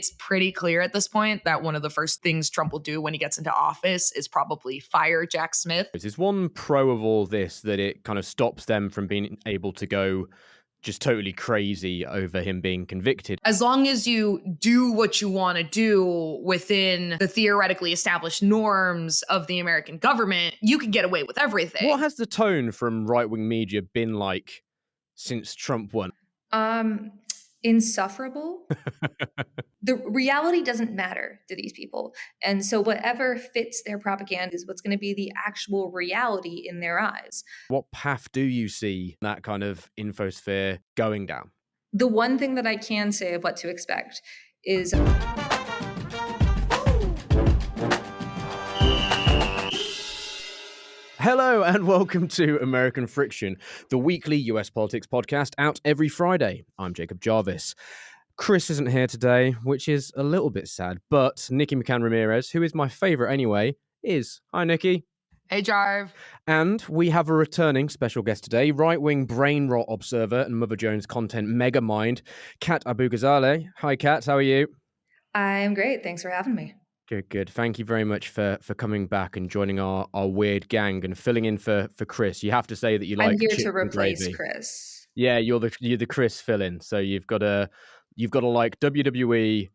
it's pretty clear at this point that one of the first things Trump will do when he gets into office is probably fire Jack Smith. Is one pro of all this that it kind of stops them from being able to go just totally crazy over him being convicted? As long as you do what you want to do within the theoretically established norms of the American government, you can get away with everything. What has the tone from right-wing media been like since Trump won? Insufferable. The reality doesn't matter to these people. And so whatever fits their propaganda is what's going to be the actual reality in their eyes. What path do you see that kind of infosphere going down? The one thing that I can say of what to expect is... Hello and welcome to American Friction, the weekly US politics podcast out every Friday. I'm Jacob Jarvis. Chris isn't here today, which is a little bit sad, but Nikki McCann Ramirez, who is my favourite anyway, is. Hi, Nikki. Hey, Jarv. And we have a returning special guest today, right-wing brain rot observer and Mother Jones content mega mind, Kat Abugazaleh. Hi, Kat. How are you? I'm great. Thanks for having me. Good. Thank you very much for coming back and joining our weird gang and filling in for Chris. You have to say that you like. I'm here to replace Chris. Yeah, you're the Chris fill-in. So you've got to like WWE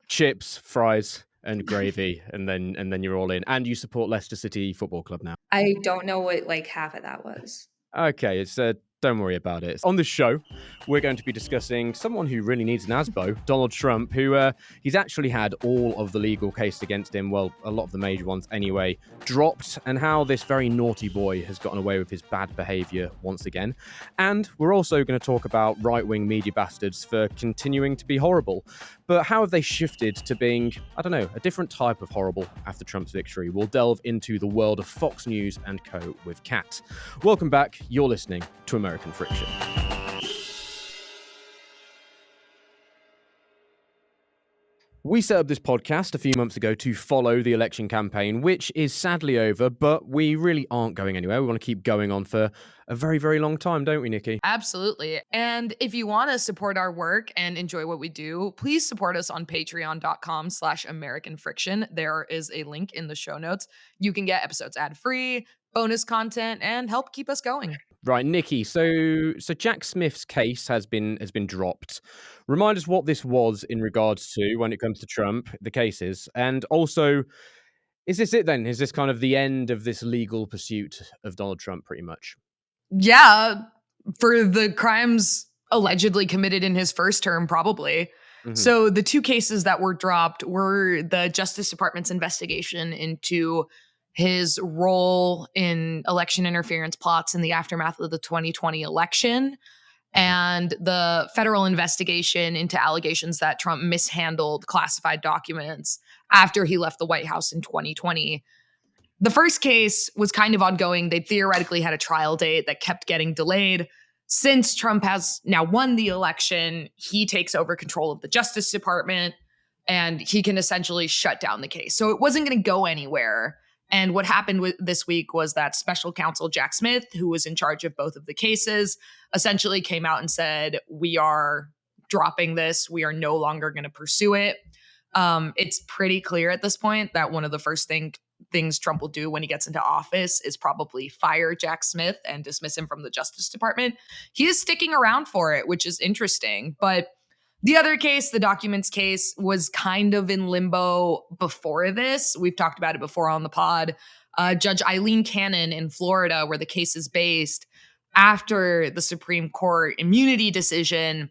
chips, fries, and gravy, and then you're all in. And you support Leicester City Football Club now. I don't know what like half of that was. Okay, it's don't worry about it. On this show, we're going to be discussing someone who really needs an ASBO, Donald Trump, who he's actually had all of the legal cases against him, well, a lot of the major ones anyway, dropped, and how this very naughty boy has gotten away with his bad behaviour once again. And we're also going to talk about right-wing media bastards for continuing to be horrible. But how have they shifted to being, I don't know, a different type of horrible after Trump's victory? We'll delve into the world of Fox News and co. with Kat. Welcome back. You're listening to American Friction. We set up this podcast a few months ago to follow the election campaign, which is sadly over, but we really aren't going anywhere. We want to keep going on for a very, very long time, don't we, Nikki? Absolutely. And if you want to support our work and enjoy what we do, please support us on patreon.com/American Friction. There is a link in the show notes. You can get episodes ad-free, bonus content, and help keep us going. Right, Nikki. So Jack Smith's case has been dropped. Remind us what this was in regards to when it comes to Trump, the cases, and also, is this it then? Is this kind of the end of this legal pursuit of Donald Trump, pretty much? Yeah, for the crimes allegedly committed in his first term, probably. Mm-hmm. So the two cases that were dropped were the Justice Department's investigation into his role in election interference plots in the aftermath of the 2020 election, and the federal investigation into allegations that Trump mishandled classified documents after he left the White House in 2020. The first case was kind of ongoing. They theoretically had a trial date that kept getting delayed. Since Trump has now won the election, he takes over control of the Justice Department, and he can essentially shut down the case. So it wasn't going to go anywhere. And what happened this week was that special counsel Jack Smith, who was in charge of both of the cases, essentially came out and said, we are dropping this. We are no longer going to pursue it. It's pretty clear at this point that one of the first things Trump will do when he gets into office is probably fire Jack Smith and dismiss him from the Justice Department. He is sticking around for it, which is interesting. But the other case, the documents case, was kind of in limbo before this. We've talked about it before on the pod. Judge Eileen Cannon in Florida, where the case is based, after the Supreme Court immunity decision,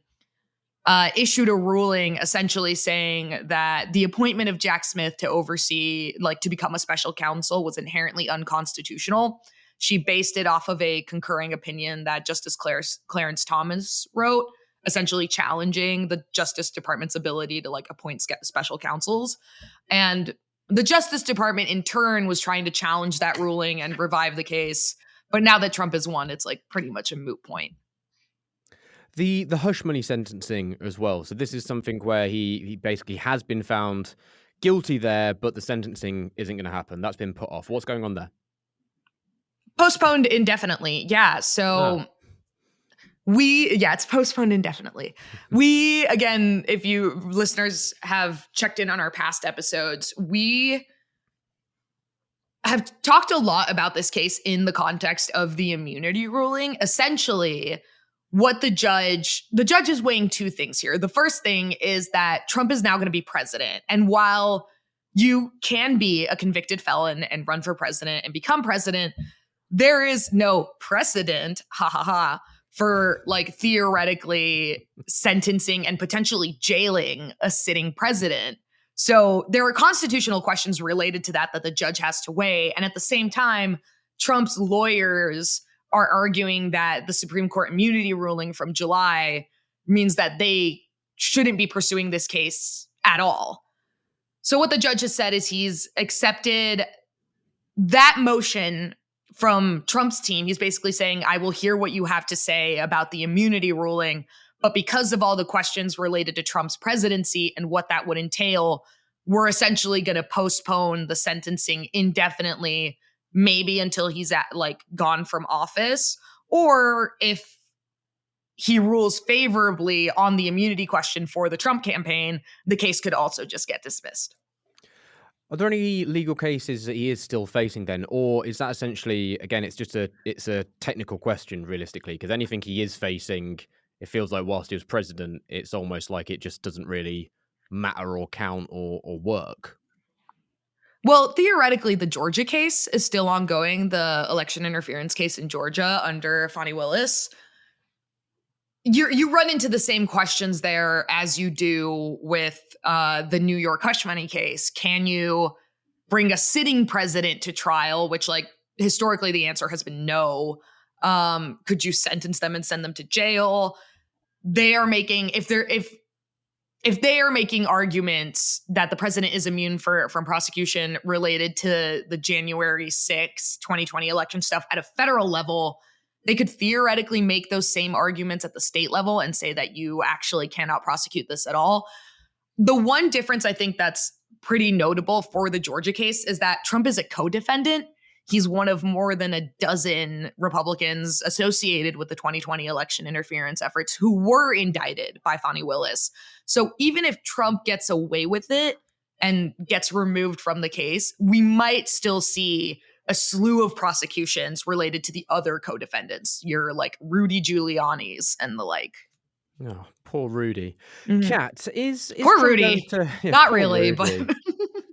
issued a ruling essentially saying that the appointment of Jack Smith to oversee, to become a special counsel was inherently unconstitutional. She based it off of a concurring opinion that Justice Clarence Thomas wrote, essentially challenging the Justice Department's ability to appoint special counsels. And the Justice Department in turn was trying to challenge that ruling and revive the case. But now that Trump has won, it's pretty much a moot point. The hush money sentencing as well. So this is something where he basically has been found guilty there, but the sentencing isn't going to happen. That's been put off. What's going on there? Postponed indefinitely. Yeah. So It's postponed indefinitely. We, again, if you listeners have checked in on our past episodes, we have talked a lot about this case in the context of the immunity ruling. Essentially, what the judge is weighing two things here. The first thing is that Trump is now going to be president. And while you can be a convicted felon and run for president and become president, there is no precedent, for like theoretically sentencing and potentially jailing a sitting president. So there are constitutional questions related to that the judge has to weigh. And at the same time, Trump's lawyers are arguing that the Supreme Court immunity ruling from July means that they shouldn't be pursuing this case at all. So what the judge has said is he's accepted that motion from Trump's team. He's basically saying, I will hear what you have to say about the immunity ruling, but because of all the questions related to Trump's presidency and what that would entail, we're essentially going to postpone the sentencing indefinitely, maybe until he's gone from office, or if he rules favorably on the immunity question for the Trump campaign, the case could also just get dismissed. Are there any legal cases that he is still facing then? Or is that essentially, again, it's a technical question realistically, because anything he is facing, it feels like whilst he was president, it's almost like it just doesn't really matter or count or work. Well, theoretically, the Georgia case is still ongoing, the election interference case in Georgia under Fani Willis. You run into the same questions there as you do with the New York hush money case. Can you bring a sitting president to trial, which historically the answer has been no. Could you sentence them and send them to jail? They are making, if they are making arguments that the president is immune from prosecution related to the January 6, 2020 election stuff at a federal level, they could theoretically make those same arguments at the state level and say that you actually cannot prosecute this at all. The one difference I think that's pretty notable for the Georgia case is that Trump is a co-defendant. He's one of more than a dozen Republicans associated with the 2020 election interference efforts who were indicted by Fani Willis. So even if Trump gets away with it and gets removed from the case, we might still see a slew of prosecutions related to the other co-defendants, your Rudy Giuliani's and the like. Oh, poor Rudy. Kat, is poor Trump Rudy. Not really, Rudy. But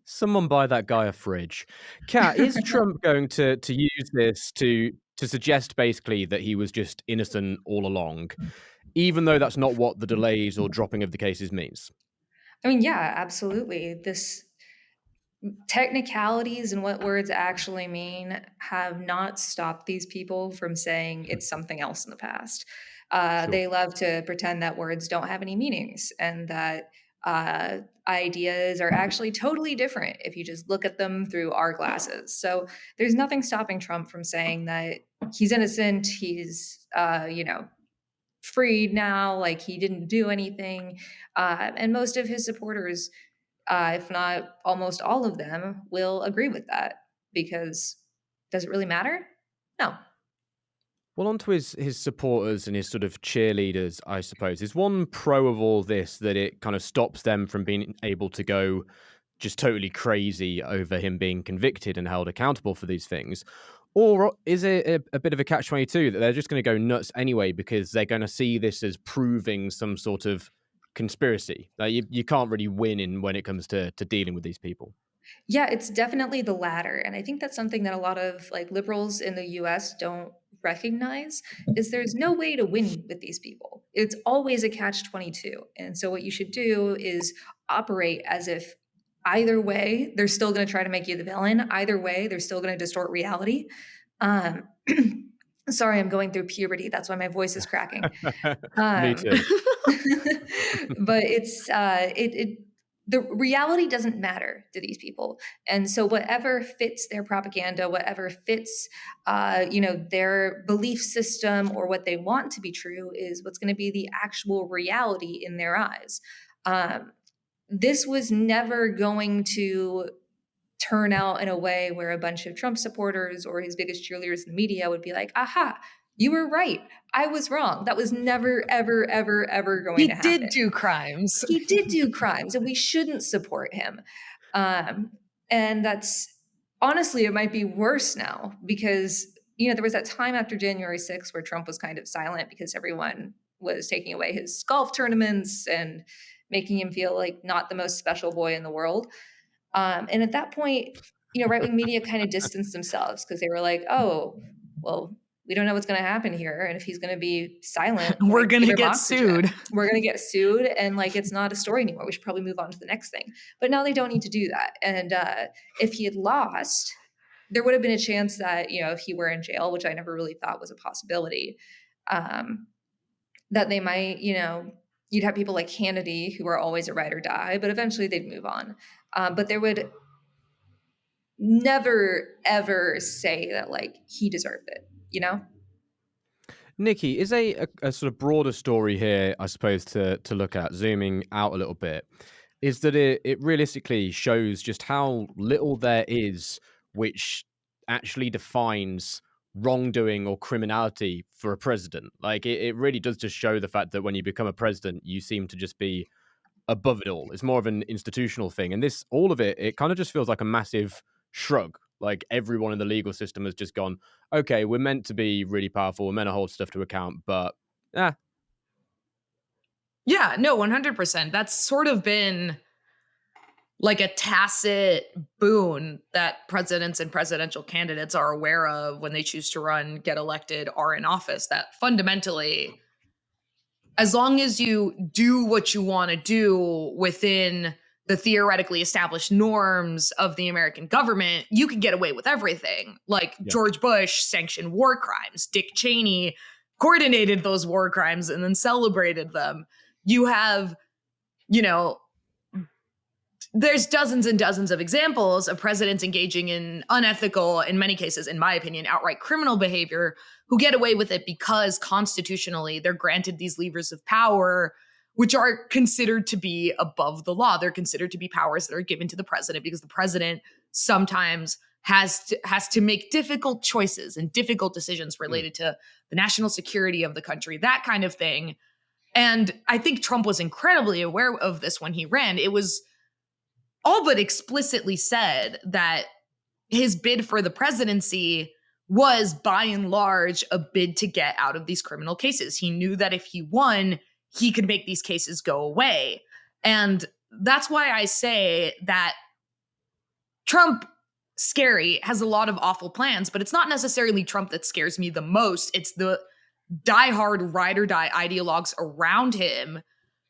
someone buy that guy a fridge. Kat, is Trump going to use this to suggest basically that he was just innocent all along, even though that's not what the delays or dropping of the cases means? I mean, yeah, absolutely. This technicalities and what words actually mean have not stopped these people from saying it's something else in the past. Sure. They love to pretend that words don't have any meanings and that ideas are actually totally different if you just look at them through our glasses. So there's nothing stopping Trump from saying that he's innocent, he's freed now, he didn't do anything. And most of his supporters, if not almost all of them, will agree with that, because does it really matter? No. Well, on to his supporters and his sort of cheerleaders, I suppose. Is one pro of all this that it kind of stops them from being able to go just totally crazy over him being convicted and held accountable for these things? Or is it a bit of a catch-22 that they're just going to go nuts anyway because they're going to see this as proving some sort of conspiracy? You can't really win when it comes to dealing with these people. Yeah, it's definitely the latter. And I think that's something that a lot of liberals in the US don't recognize, is there's no way to win with these people. It's always a catch-22. And so what you should do is operate as if either way, they're still going to try to make you the villain. Either way, they're still going to distort reality. Sorry, I'm going through puberty. That's why my voice is cracking. Me too. But it's the reality doesn't matter to these people. And so whatever fits their propaganda, whatever fits their belief system or what they want to be true is what's going to be the actual reality in their eyes. This was never going to turn out in a way where a bunch of Trump supporters or his biggest cheerleaders in the media would be like, aha, You were right. I was wrong. That was never, ever, ever, ever going to He happen. did do crimes. He did do crimes, and we shouldn't support him. And that's honestly, it might be worse now because, there was that time after January 6th where Trump was kind of silent because everyone was taking away his golf tournaments and making him feel like not the most special boy in the world. And at that point, right-wing media kind of distanced themselves because they were like, oh, well, we don't know what's going to happen here. And if he's going to be silent, We're going to give him get oxygen. sued. We're going to get sued. And it's not a story anymore. We should probably move on to the next thing. But now they don't need to do that. And if he had lost, there would have been a chance that, if he were in jail, which I never really thought was a possibility, that they might, you'd have people like Hannity who are always a ride or die, but eventually they'd move on. But there would never, ever say that he deserved it, Nikki, is a sort of broader story here, I suppose, to look at, zooming out a little bit, is that it realistically shows just how little there is which actually defines wrongdoing or criminality for a president. It really does just show the fact that when you become a president, you seem to just be above it all. It's more of an institutional thing. And all of it kind of just feels like a massive shrug. Everyone in the legal system has just gone, okay, we're meant to be really powerful, we're meant to hold stuff to account, but Yeah, no, 100%. That's sort of been a tacit boon that presidents and presidential candidates are aware of when they choose to run, get elected, are in office, that fundamentally, as long as you do what you want to do within the theoretically established norms of the American government, you can get away with everything. George Bush sanctioned war crimes. Dick Cheney coordinated those war crimes and then celebrated them. You have, there's dozens and dozens of examples of presidents engaging in unethical, in many cases, in my opinion, outright criminal behavior who get away with it because constitutionally they're granted these levers of power which are considered to be above the law. They're considered to be powers that are given to the president because the president sometimes has to make difficult choices and difficult decisions related to the national security of the country, that kind of thing. And I think Trump was incredibly aware of this when he ran. It was all but explicitly said that his bid for the presidency was by and large a bid to get out of these criminal cases. He knew that if he won, he could make these cases go away. And that's why I say that Trump, scary, has a lot of awful plans, but it's not necessarily Trump that scares me the most. It's the diehard ride or die ideologues around him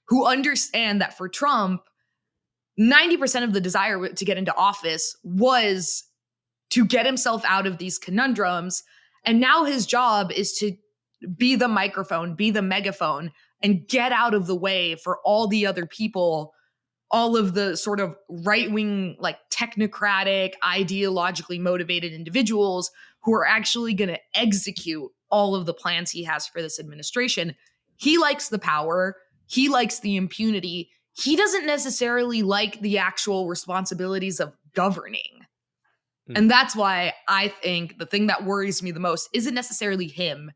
who understand that for Trump, 90% of the desire to get into office was to get himself out of these conundrums. And now his job is to be the microphone, be the megaphone, and get out of the way for all the other people, all of the sort of right-wing, technocratic, ideologically motivated individuals who are actually going to execute all of the plans he has for this administration. He likes the power. He likes the impunity. He doesn't necessarily like the actual responsibilities of governing. And that's why I think the thing that worries me the most isn't necessarily him.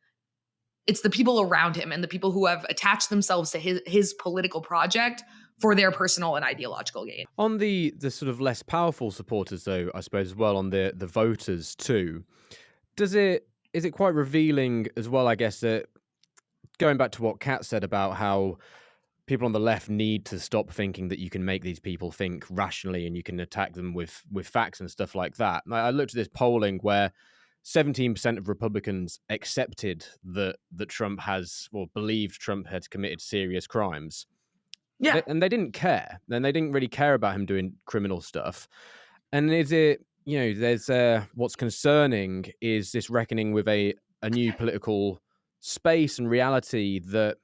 It's the people around him and the people who have attached themselves to his political project for their personal and ideological gain. On the sort of less powerful supporters, though, I suppose as well, on the voters too, is it quite revealing as well, I guess, that going back to what Kat said about how people on the left need to stop thinking that you can make these people think rationally and you can attack them with facts and stuff like that. I looked at this polling where 17% of Republicans accepted that Trump has, or believed Trump had committed serious crimes. Yeah. And they didn't care. Then they didn't really care about him doing criminal stuff. And is it, there's what's concerning is this reckoning with a new political space and reality that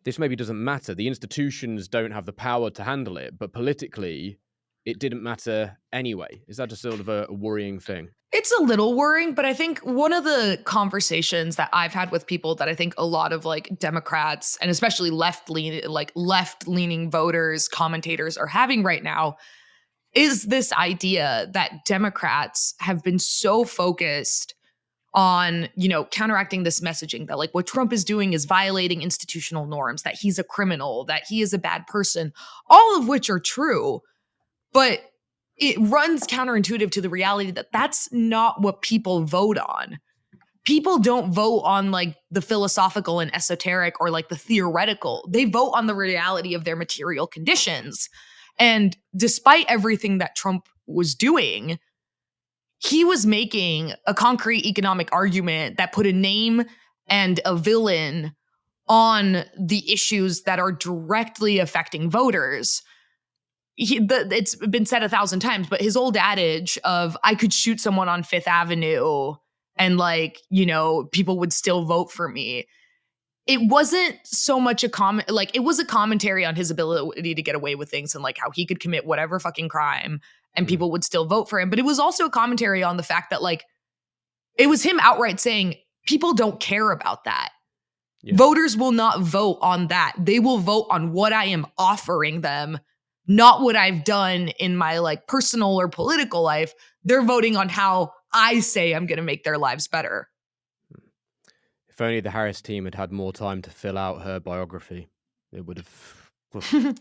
this maybe doesn't matter. The institutions don't have the power to handle it, but politically, it didn't matter anyway. Is that just sort of a worrying thing? It's a little worrying, but I think one of the conversations that I've had with people that I think a lot of Democrats and especially left-leaning voters, commentators are having right now is this idea that Democrats have been so focused on, counteracting this messaging that like what Trump is doing is violating institutional norms, that he's a criminal, that he is a bad person, all of which are true. But it runs counterintuitive to the reality that that's not what people vote on. People don't vote on like the philosophical and esoteric or like the theoretical. They vote on the reality of their material conditions. And despite everything that Trump was doing, he was making a concrete economic argument that put a name and a villain on the issues that are directly affecting voters. It's been said 1,000 times, but his old adage of I could shoot someone on Fifth Avenue and like, people would still vote for me. It wasn't so much a comment, like it was a commentary on his ability to get away with things and like how he could commit whatever fucking crime and people would still vote for him. But it was also a commentary on the fact that like, it was him outright saying people don't care about that. Yeah. Voters will not vote on that. They will vote on what I am offering them, not what I've done in my like personal or political life. They're voting on how I say I'm going to make their lives better. If only the Harris team had had more time to fill out her biography, it would have.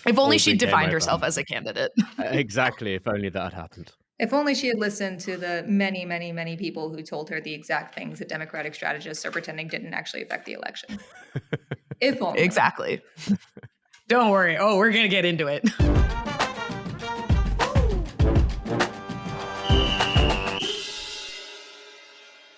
If only she'd defined herself as a candidate. Exactly. If only that had happened. If only she had listened to the many, many, many people who told her the exact things that Democratic strategists are pretending didn't actually affect the election. If only. Exactly. Don't worry. Oh, we're going to get into it.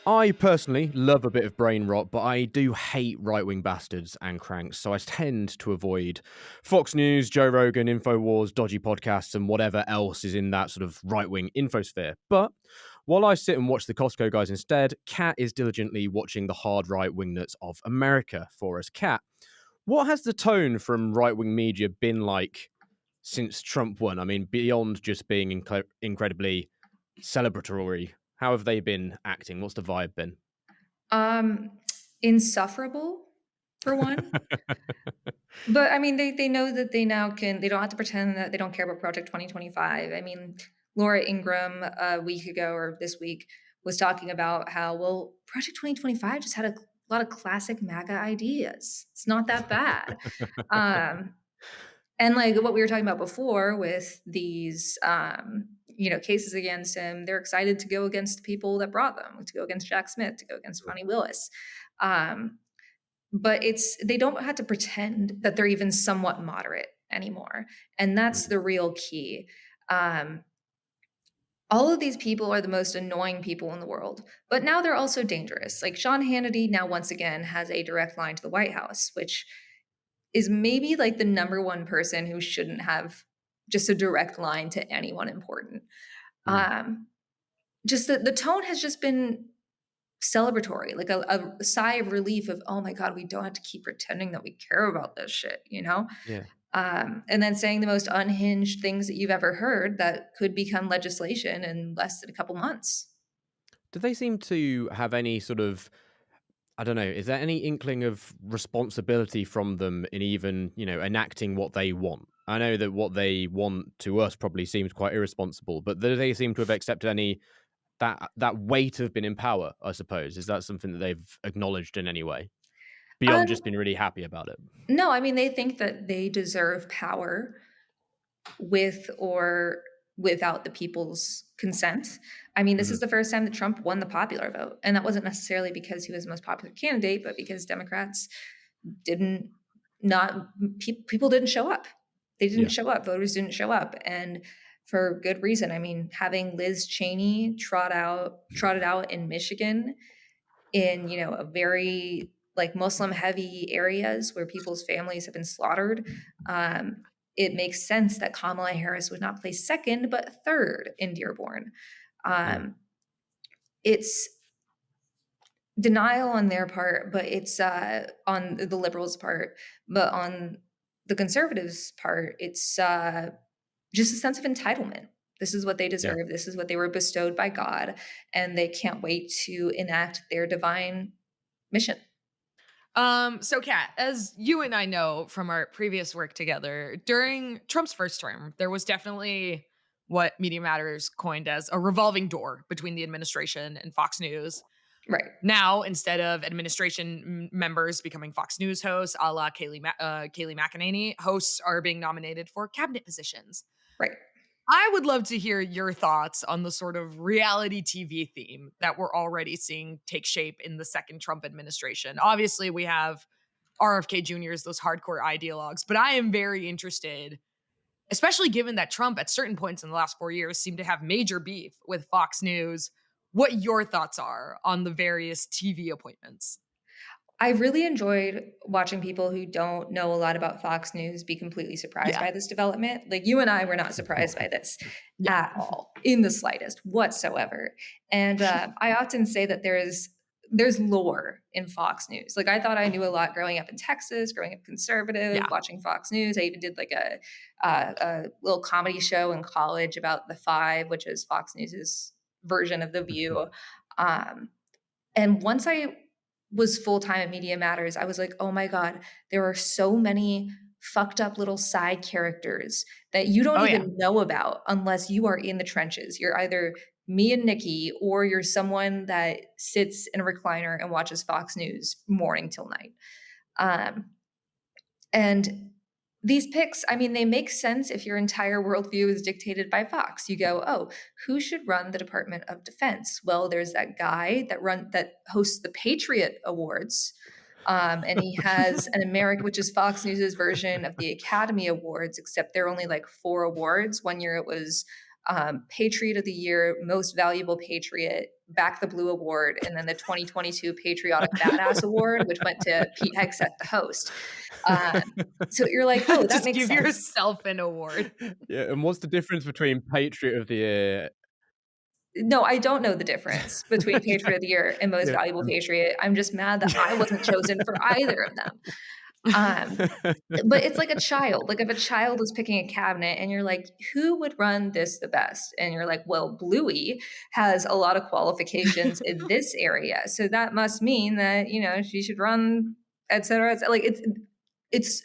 I personally love a bit of brain rot, but I do hate right-wing bastards and cranks, so I tend to avoid Fox News, Joe Rogan, InfoWars, dodgy podcasts, and whatever else is in that sort of right-wing infosphere. But while I sit and watch the Costco guys instead, Kat is diligently watching the hard right-wing nuts of America for us. Kat, what has the tone from right-wing media been like since Trump won? I mean, beyond just being incredibly celebratory, how have they been acting? What's the vibe been? Insufferable, for one. But I mean, they know that they now can, they don't have to pretend that they don't care about Project 2025. I mean, Laura Ingraham a week ago or this week was talking about how, well, Project 2025 just had a lot of classic MAGA ideas. It's not that bad. And like what we were talking about before with these, cases against him, they're excited to go against the people that brought them, to go against Jack Smith, to go against Fani Willis. But they don't have to pretend that they're even somewhat moderate anymore. And that's the real key. All of these people are the most annoying people in the world, but now they're also dangerous. Like Sean Hannity now once again has a direct line to the White House, which is maybe like the number one person who shouldn't have just a direct line to anyone important. Just the tone has just been celebratory, like a sigh of relief of, oh my God, we don't have to keep pretending that we care about this shit, Yeah. And then saying the most unhinged things that you've ever heard that could become legislation in less than a couple months. Do they seem to have any sort of, I don't know, is there any inkling of responsibility from them in even, enacting what they want? I know that what they want to us probably seems quite irresponsible, but do they seem to have accepted any that weight of being in power, I suppose? Is that something that they've acknowledged in any way? Beyond just being really happy about it? No, I mean, they think that they deserve power with or without the people's consent. I mean, this is the first time that Trump won the popular vote. And that wasn't necessarily because he was the most popular candidate, but because Democrats people didn't show up. They didn't show up. Voters didn't show up. And for good reason. I mean, having Liz Cheney trotted out in Michigan in, a very like Muslim heavy areas where people's families have been slaughtered, it makes sense that Kamala Harris would not place second, but third in Dearborn. It's denial on their part, but it's on the liberals' part. But on the conservatives' part, it's just a sense of entitlement. This is what they deserve. Yeah. This is what they were bestowed by God, and they can't wait to enact their divine mission. So Kat, as you and I know from our previous work together, during Trump's first term, there was definitely what Media Matters coined as a revolving door between the administration and Fox News. Right. Now, instead of administration members becoming Fox News hosts, a la Kayleigh McEnany, hosts are being nominated for cabinet positions. Right. I would love to hear your thoughts on the sort of reality TV theme that we're already seeing take shape in the second Trump administration. Obviously, we have RFK Jr.'s, those hardcore ideologues, but I am very interested, especially given that Trump at certain points in the last 4 years seemed to have major beef with Fox News, what your thoughts are on the various TV appointments. I really enjoyed watching people who don't know a lot about Fox News be completely surprised Yeah. by this development. Like, you and I were not surprised by this Yeah. at all, in the slightest whatsoever. And I often say that there's lore in Fox News. Like, I thought I knew a lot growing up in Texas, growing up conservative, Yeah. watching Fox News. I even did like a little comedy show in college about The Five, which is Fox News's version of The View. And once I was full-time at Media Matters, I was like, oh my God, there are so many fucked up little side characters that you don't even know about unless you are in the trenches. You're either me and Nikki, or you're someone that sits in a recliner and watches Fox News morning till night. And these picks, I mean, they make sense if your entire worldview is dictated by Fox. You go, oh, who should run the Department of Defense? Well, there's that guy that hosts the Patriot Awards. And he has an American, which is Fox News's version of the Academy Awards, except there are only like 4 awards. One year it was Patriot of the Year, Most Valuable Patriot, Back the Blue Award, and then the 2022 Patriotic Badass Award, which went to Pete Hegseth, the host. So you're like, oh, that Just makes give sense. yourself an award. Yeah, and what's the difference between Patriot of the Year? No, I don't know the difference between Patriot of the Year and Most Valuable Patriot. I'm just mad that I wasn't chosen for either of them. But it's like a child. Like, if a child is picking a cabinet and you're like, who would run this the best? And you're like, well, Bluey has a lot of qualifications in this area. So that must mean that, she should run, et cetera. Et cetera. Like, it's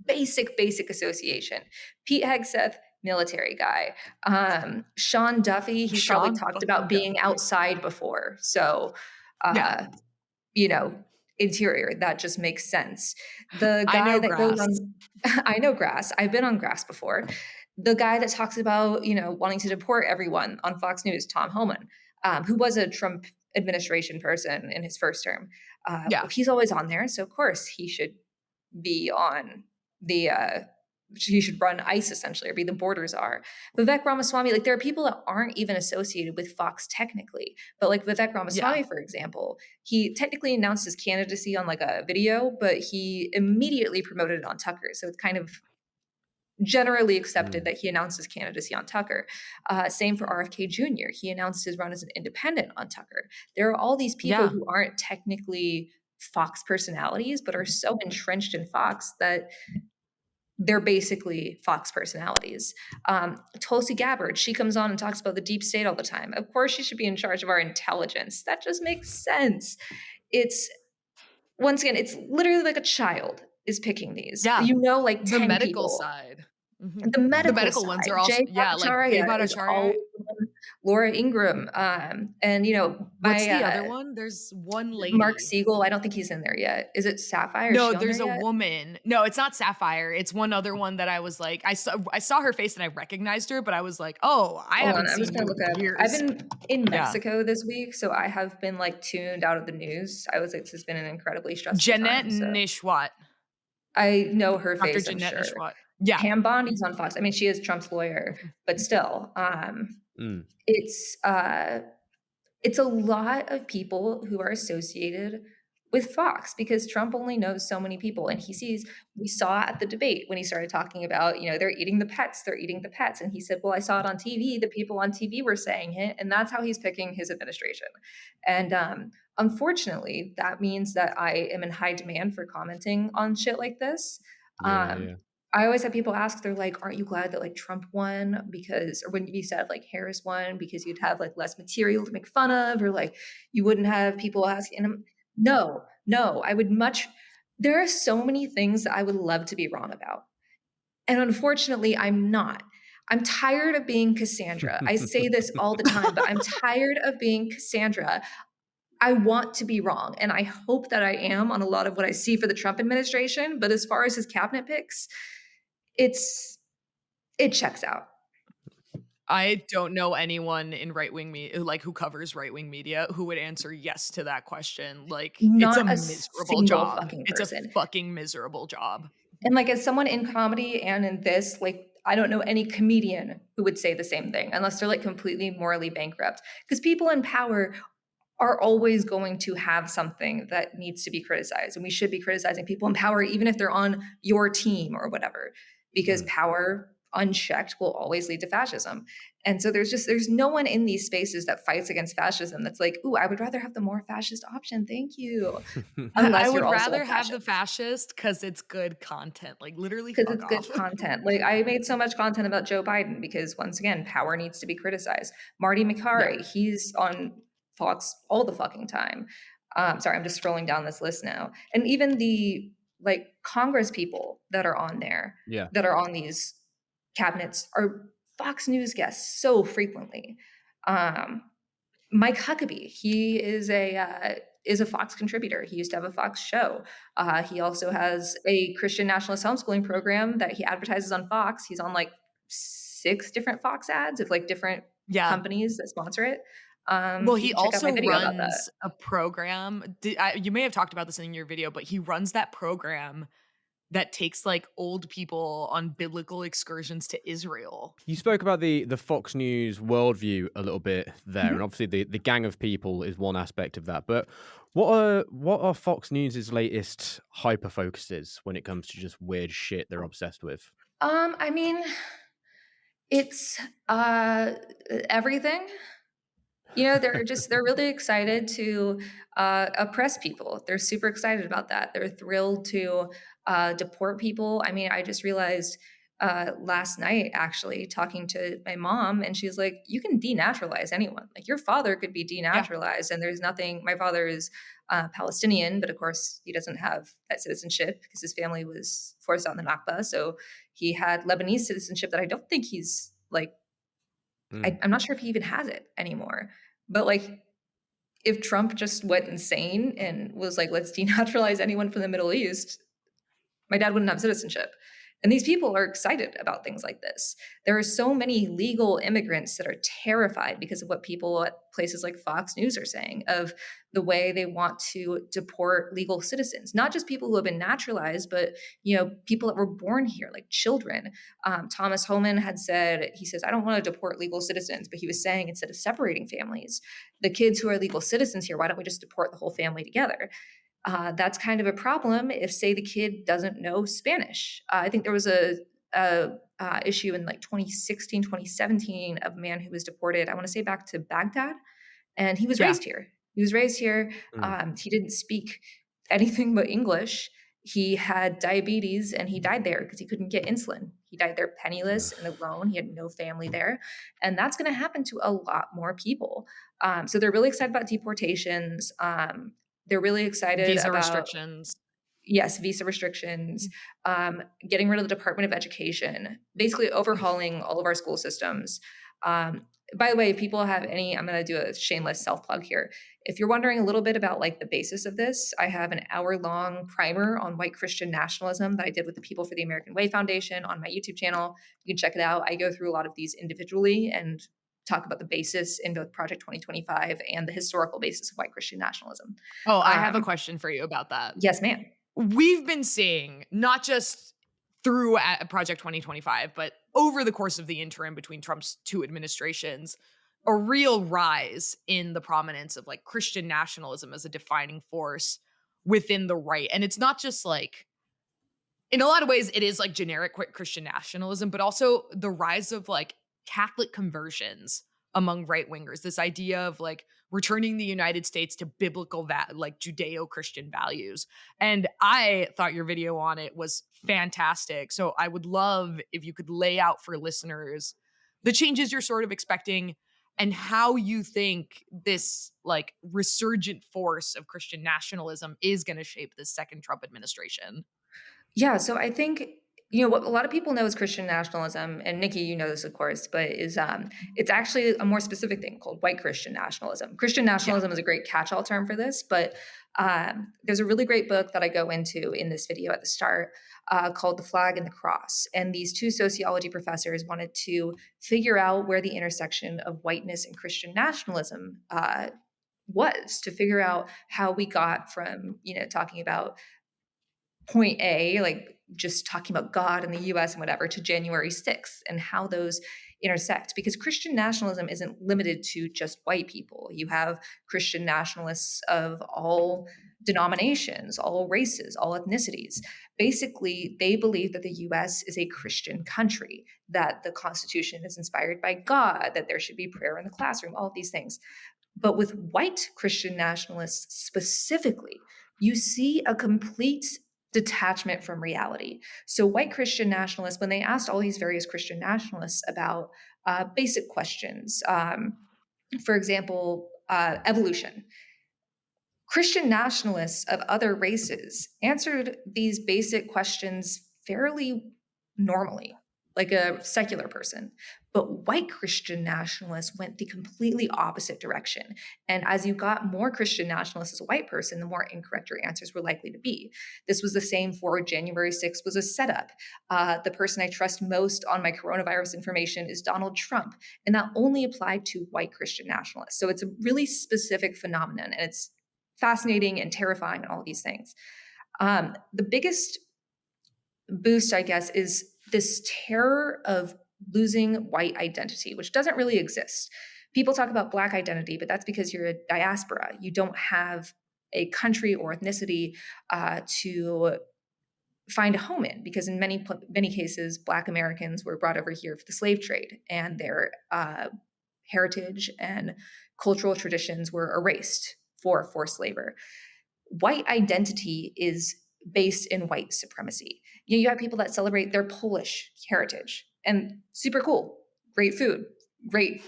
basic association. Pete Hegseth, military guy. Sean Duffy, he's probably talked about being outside before. So, interior, that just makes sense. The guy that goes on, I know grass. I've been on grass before. The guy that talks about, wanting to deport everyone on Fox News, Tom Homan, who was a Trump administration person in his first term. He's always on there. So of course he should be on he should run ICE essentially, or be the border czar. Vivek Ramaswamy, like, there are people that aren't even associated with Fox technically, but like Vivek Ramaswamy, for example, he technically announced his candidacy on like a video, but he immediately promoted it on Tucker. So it's kind of generally accepted that he announced his candidacy on Tucker. Same for RFK Jr. He announced his run as an independent on Tucker. There are all these people who aren't technically Fox personalities, but are so entrenched in Fox that they're basically Fox personalities. Tulsi Gabbard, she comes on and talks about the deep state all the time. Of course, she should be in charge of our intelligence. That just makes sense. Once again, it's literally like a child is picking these. Yeah. Like 10 the medical people. side. Mm-hmm. The medical ones are also, Jay Bhattacharya, Laura Ingraham, and what's the other one? There's one lady, Mark Siegel. I don't think he's in there yet. Is it Sapphire? No, there's a woman. No, it's not Sapphire. It's one other one that I was like, I saw her face and I recognized her, but I was like, oh, I haven't seen her in years. I've been in Mexico this week, so I have been like tuned out of the news. I was like, this has been an incredibly stressful Jeanette time. Nishwat. I know her Dr. face. Jeanette I'm sure. Nishwat. Yeah. Pam Bondi's on Fox. I mean, she is Trump's lawyer, but still, it's a lot of people who are associated with Fox because Trump only knows so many people, and we saw at the debate when he started talking about, they're eating the pets, and he said, well, I saw it on TV. The people on TV were saying it, and that's how he's picking his administration. And unfortunately, that means that I am in high demand for commenting on shit like this. I always have people ask, they're like, aren't you glad that like Trump won or when you said like Harris won because you'd have like less material to make fun of, or like you wouldn't have people asking. And no, I would there are so many things that I would love to be wrong about. And unfortunately, I'm not. I'm tired of being Cassandra. I say this all the time, but I'm tired of being Cassandra. I want to be wrong, and I hope that I am on a lot of what I see for the Trump administration, but as far as his cabinet picks, it checks out. I don't know anyone in right-wing like, who covers right-wing media who would answer yes to that question. Like, it's a Not a miserable single job. fucking It's a person. fucking miserable job. And, like, as someone in comedy and in this, like, I don't know any comedian who would say the same thing unless they're, like, completely morally bankrupt. Because people in power are always going to have something that needs to be criticized, and we should be criticizing people in power even if they're on your team or whatever, because power unchecked will always lead to fascism. And so there's no one in these spaces that fights against fascism that's like, "Ooh, I would rather have the more fascist option, thank you." I Unless you're would also a rather have the fascist. fascist because it's good content. Like, literally, Because fuck it's good off. content. Like, I made so much content about Joe Biden because, once again, power needs to be criticized. Marty Yeah. McCarry, he's on Fox all the fucking time. Sorry, I'm just scrolling down this list now. And even the, like, Congress people that are on there, Yeah. that are on these cabinets, are Fox News guests so frequently. Um, Mike Huckabee, he is a Fox contributor. He used to have a Fox show. He also has a Christian nationalist homeschooling program that he advertises on Fox. He's on like 6 different Fox ads of like different Yeah. companies that sponsor it. Well, You he can check out my also video about that. runs a program. You may have talked about this in your video, but he runs that program that takes, like, old people on biblical excursions to Israel. You spoke about the Fox News worldview a little bit there, and Mhm. obviously the gang of people is one aspect of that. But what are Fox News's latest hyper focuses when it comes to just weird shit they're obsessed with? I mean, it's everything. You know, they're really excited to oppress people. They're super excited about that. They're thrilled to deport people. I mean, I just realized last night, actually, talking to my mom, and she's like, "You can denaturalize anyone. Like your father could be Yeah. denaturalized, and there's nothing." My father is Palestinian, but of course, he doesn't have that citizenship because his family was forced out in the Nakba. So he had Lebanese citizenship that I don't think he's like Mm. I'm not sure if he even has it anymore. But like, if Trump just went insane and was like, let's denaturalize anyone from the Middle East, my dad wouldn't have citizenship. And these people are excited about things like this. There are so many legal immigrants that are terrified because of what people at places like Fox News are saying of the way they want to deport legal citizens, not just people who have been naturalized, but people that were born here, like children. Thomas Homan had said, he says, I don't want to deport legal citizens, but he was saying instead of separating families, the kids who are legal citizens here, why don't we just deport the whole family together? That's kind of a problem if, say, the kid doesn't know Spanish. I think there was a issue in like 2016, 2017 of a man who was deported, I want to say back to Baghdad, and he was Yeah. raised here. He was raised here. Mm. He didn't speak anything but English. He had diabetes and he died there because he couldn't get insulin. He died there penniless and alone. He had no family there. And that's going to happen to a lot more people. So they're really excited about deportations. They're really excited Visa about, restrictions. yes, visa restrictions, getting rid of the Department of Education, basically overhauling all of our school systems. By the way, if people have any, I'm going to do a shameless self plug here. If you're wondering a little bit about like the basis of this, I have an hour-long primer on white Christian nationalism that I did with the People for the American Way Foundation on my YouTube channel. You can check it out. I go through a lot of these individually and talk about the basis in both Project 2025 and the historical basis of white Christian nationalism. Oh, I have a Um, question for you about that. yes, ma'am. We've been seeing, not just through Project 2025, but over the course of the interim between Trump's 2 administrations, a real rise in the prominence of like Christian nationalism as a defining force within the right. And it's not just like, in a lot of ways, it is like generic Christian nationalism, but also the rise of like Catholic conversions among right wingers. This idea of like returning the United States to biblical, like Judeo Christian values. And I thought your video on it was fantastic. So I would love if you could lay out for listeners the changes you're sort of expecting and how you think this like resurgent force of Christian nationalism is going to shape this second Trump administration. Yeah, so I think What a lot of people know is Christian nationalism, and Nikki, you know this, of course, but it's actually a more specific thing called white Christian nationalism. Christian Yeah. nationalism is a great catch-all term for this, but there's a really great book that I go into in this video at the start called "The Flag and the Cross," and these two sociology professors wanted to figure out where the intersection of whiteness and Christian nationalism was, to figure out how we got from talking about point A, like just talking about God and the US and whatever, to January 6th and how those intersect. Because Christian nationalism isn't limited to just white people. You have Christian nationalists of all denominations, all races, all ethnicities. Basically, they believe that the US is a Christian country, that the Constitution is inspired by God, that there should be prayer in the classroom, all of these things. But with white Christian nationalists specifically, you see a complete detachment from reality. So, white Christian nationalists, when they asked all these various Christian nationalists about basic questions, for example, evolution, Christian nationalists of other races answered these basic questions fairly normally, like a secular person. But white Christian nationalists went the completely opposite direction. And as you got more Christian nationalists as a white person, the more incorrect your answers were likely to be. This was the same for January 6th was a setup. The person I trust most on my coronavirus information is Donald Trump. And that only applied to white Christian nationalists. So it's a really specific phenomenon. And it's fascinating and terrifying and all these things. The biggest boost, I guess, is this terror of losing white identity, which doesn't really exist. People talk about Black identity, but that's because you're a diaspora. You don't have a country or ethnicity to find a home in, because in many cases, Black Americans were brought over here for the slave trade, and their heritage and cultural traditions were erased for forced labor. White identity is based in white supremacy. You have people that celebrate their Polish heritage, and super cool, great food, great,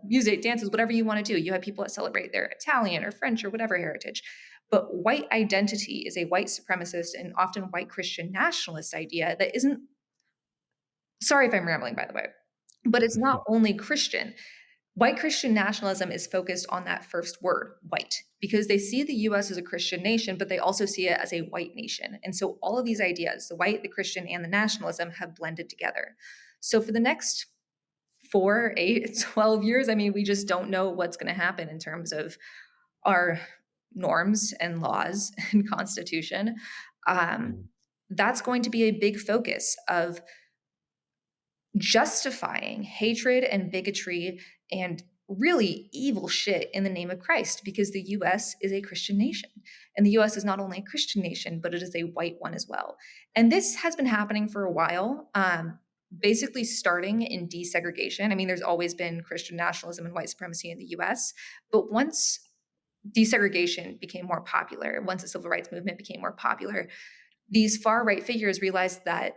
music, dances, whatever you want to do. You have people that celebrate their Italian or French or whatever heritage. But white identity is a white supremacist and often white Christian nationalist idea that isn't, sorry if I'm rambling, by the way, but it's not only Christian. White Christian nationalism is focused on that first word, white, because they see the US as a Christian nation, but they also see it as a white nation. And so all of these ideas, the white, the Christian, and the nationalism, have blended together. So for the next 4, 8, 12 years, we just don't know what's going to happen in terms of our norms and laws and constitution. That's going to be a big focus of justifying hatred and bigotry and really evil shit in the name of Christ, because the US is a Christian nation. And the US is not only a Christian nation, but it is a white one as well. And this has been happening for a while, basically starting in desegregation. There's always been Christian nationalism and white supremacy in the US, but once desegregation became more popular, once the civil rights movement became more popular, these far-right figures realized that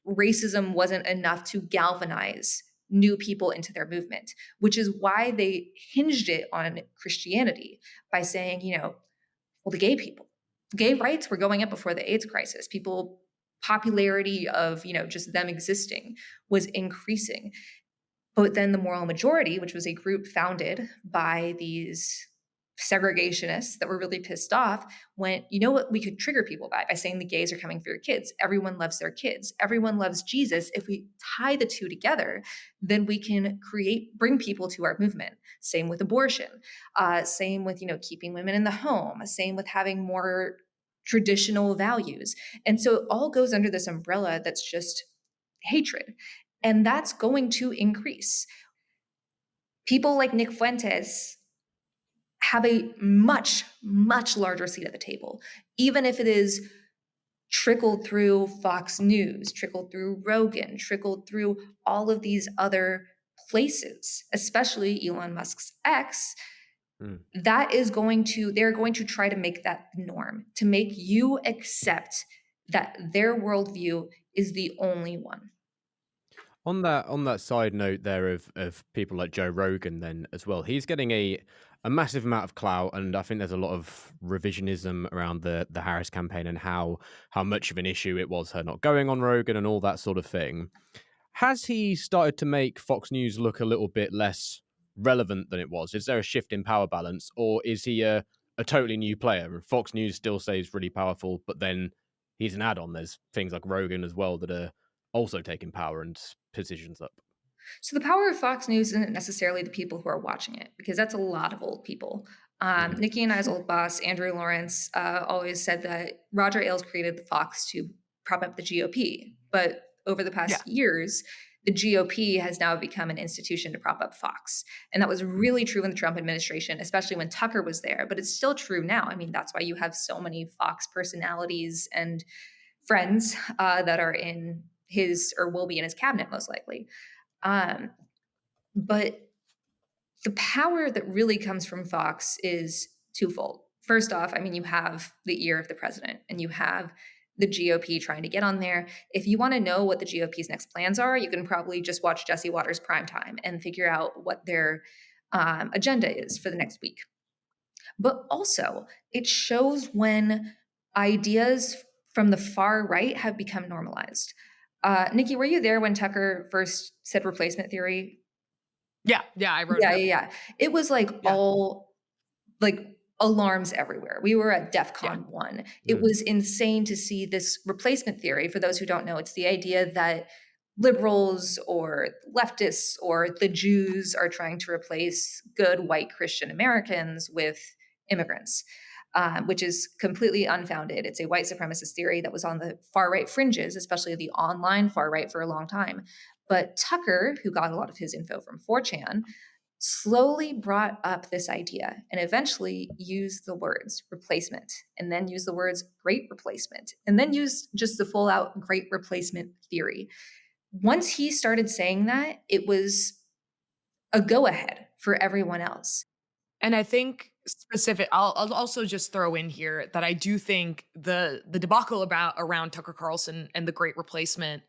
racism wasn't enough to galvanize new people into their movement, which is why they hinged it on Christianity by saying, the gay people, gay rights were going up before the AIDS crisis. Popularity of, just them existing was increasing. But then the moral majority, which was a group founded by these segregationists that were really pissed off, went, you know what we could trigger people by saying the gays are coming for your kids. Everyone loves their kids. Everyone loves Jesus. If we tie the two together, then we can bring people to our movement. Same with abortion. Same with, keeping women in the home. Same with having more traditional values. And so it all goes under this umbrella that's just hatred. And that's going to increase. People like Nick Fuentes have a much, much larger seat at the table, even if it is trickled through Fox News, trickled through Rogan, trickled through all of these other places, especially Elon Musk's X. They're going to try to make that the norm, to make you accept that their worldview is the only one. On that side note there of people like Joe Rogan then as well, he's getting a a massive amount of clout, and I think there's a lot of revisionism around the Harris campaign and how much of an issue it was her not going on Rogan and all that sort of thing. Has he started to make Fox News look a little bit less relevant than it was? Is there a shift in power balance, or is he a totally new player? And Fox News still stays really powerful, but then he's an add-on. There's things like Rogan as well that are also taking power and positions up. So the power of Fox News isn't necessarily the people who are watching it, because that's a lot of old people. Nikki and I's old boss, Andrew Lawrence, always said that Roger Ailes created the Fox to prop up the GOP. But over the past years, the GOP has now become an institution to prop up Fox. And that was really true in the Trump administration, especially when Tucker was there. But it's still true now. I mean, that's why you have so many Fox personalities and friends that are in his, or will be in his cabinet, most likely. But the power that really comes from Fox is twofold. First off, I mean, you have the ear of the president, and you have the GOP trying to get on there. If you want to know what the GOP's next plans are, you can probably just watch Jesse Waters' Primetime and figure out what their agenda is for the next week. But also, it shows when ideas from the far right have become normalized. Nikki, were you there when Tucker first said replacement theory? Yeah, I wrote it. Yeah. It was like all like alarms everywhere. We were at DEF CON 1. It was insane to see this replacement theory. For those who don't know, it's the idea that liberals or leftists or the Jews are trying to replace good white Christian Americans with immigrants, which is completely unfounded. It's a white supremacist theory that was on the far right fringes, especially the online far right, for a long time. But Tucker, who got a lot of his info from 4chan, slowly brought up this idea and eventually used the words replacement, and then used the words great replacement, and then used just the full out great replacement theory. Once he started saying that, it was a go ahead for everyone else. And I think I'll also just throw in here that I do think the debacle around Tucker Carlson and the great replacement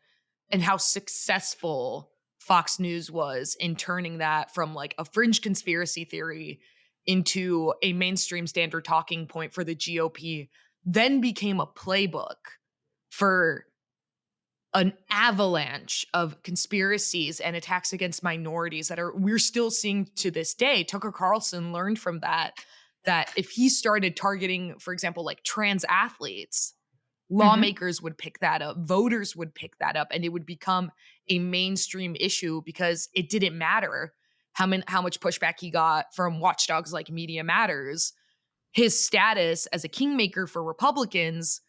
and how successful Fox News was in turning that from like a fringe conspiracy theory into a mainstream standard talking point for the GOP then became a playbook for an avalanche of conspiracies and attacks against minorities that we're still seeing to this day. Tucker Carlson learned from that if he started targeting, for example, like trans athletes, lawmakers would pick that up, voters would pick that up, and it would become a mainstream issue because it didn't matter how much pushback he got from watchdogs like Media Matters. His status as a kingmaker for Republicans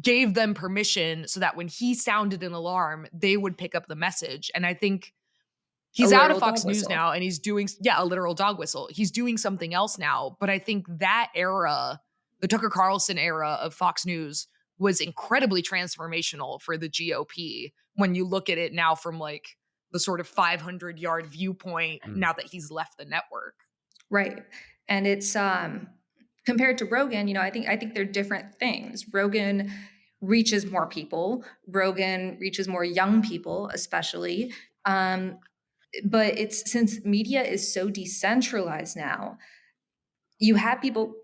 gave them permission so that when he sounded an alarm, they would pick up the message. And I think he's out of Fox News now, and he's doing, a literal dog whistle. He's doing something else now. But I think that era, the Tucker Carlson era of Fox News, was incredibly transformational for the GOP when you look at it now from like the sort of 500-yard viewpoint now that he's left the network. Right. And it's compared to Rogan, I think they're different things. Rogan reaches more people. Rogan reaches more young people, especially. But since media is so decentralized now, you have people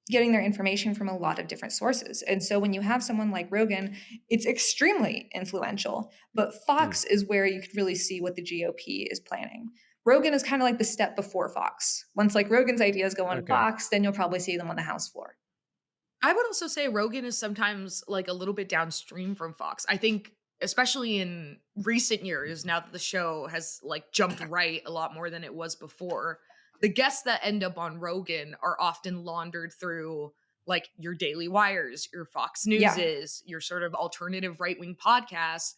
getting their information from a lot of different sources. And so when you have someone like Rogan, it's extremely influential. But Fox is where you could really see what the GOP is planning. Rogan is kind of like the step before Fox. Once like Rogan's ideas go on Fox, then you'll probably see them on the House floor. I would also say Rogan is sometimes like a little bit downstream from Fox. I think especially in recent years, now that the show has like jumped right a lot more than it was before, the guests that end up on Rogan are often laundered through like your Daily Wires, your Fox Newses, your sort of alternative right-wing podcasts.